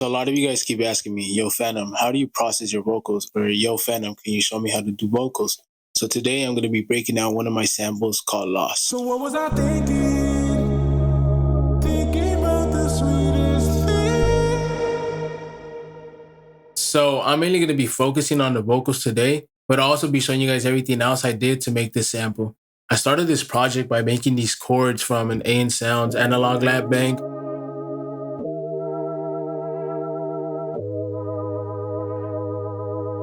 A lot of you guys keep asking me, yo, Phantom, how do you process your vocals? Or, yo, Phantom, can you show me how to do vocals? So today I'm going to be breaking down one of my samples called Lost. So what was I thinking? Thinking about the sweetest thing. So I'm mainly going to be focusing on the vocals today, but I'll also be showing you guys everything else I did to make this sample. I started this project by making these chords from an A Sounds analog lab bank.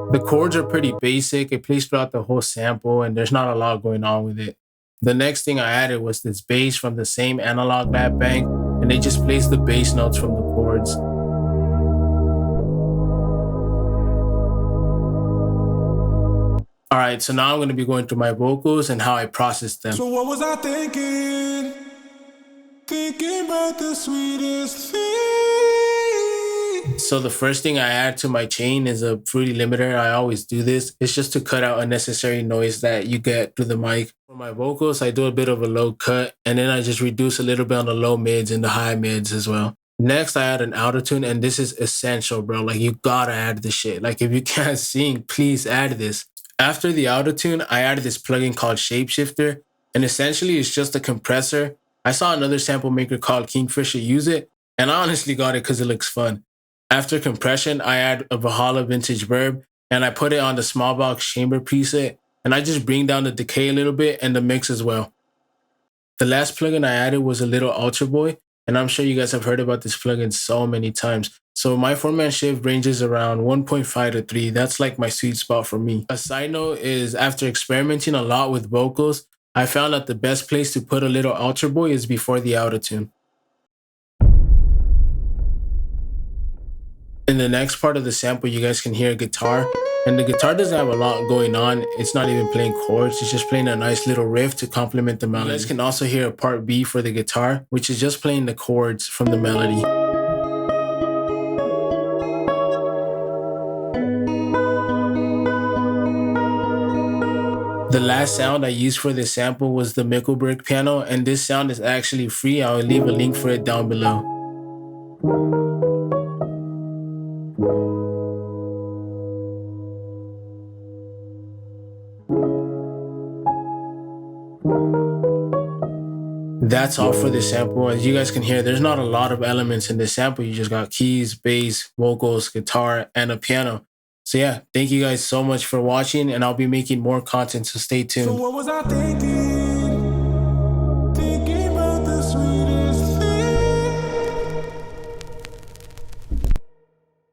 The chords are pretty basic. It plays throughout the whole sample and there's not a lot going on with it. The next thing I added was this bass from the same analog lab bank, and it just plays the bass notes from the chords. All right, so now I'm going to be going through my vocals and how I processed them. So what was I thinking? Thinking about the sweetest thing. So the first thing I add to my chain is a fruity limiter. I always do this. It's just to cut out unnecessary noise that you get through the mic. For my vocals, I do a bit of a low cut, and then I just reduce a little bit on the low mids and the high mids as well. Next, I add an autotune, and this is essential, bro. Like, you gotta add this shit. Like, if you can't sing, please add this. After the autotune, I added this plugin called Shapeshifter, and essentially it's just a compressor. I saw another sample maker called Kingfisher use it, and I honestly got it because it looks fun. After compression, I add a Valhalla Vintage Verb, and I put it on the small box chamber preset, and I just bring down the decay a little bit and the mix as well. The last plugin I added was a little Ultra Boy, and I'm sure you guys have heard about this plugin so many times. So my format shift ranges around 1.5 to 3. That's like my sweet spot for me. A side note is, after experimenting a lot with vocals, I found that the best place to put a little Ultra Boy is before the autotune. In the next part of the sample, you guys can hear a guitar, and the guitar doesn't have a lot going on. It's not even playing chords. It's just playing a nice little riff to complement the melody. You guys can also hear a part B for the guitar, which is just playing the chords from the melody. The last sound I used for this sample was the Mickelberg piano, and this sound is actually free. I'll leave a link for it down below. That's all for this sample. As you guys can hear, there's not a lot of elements in this sample. You just got keys, bass, vocals, guitar, and a piano. So yeah, thank you guys so much for watching, and I'll be making more content, so stay tuned. So what was I thinking?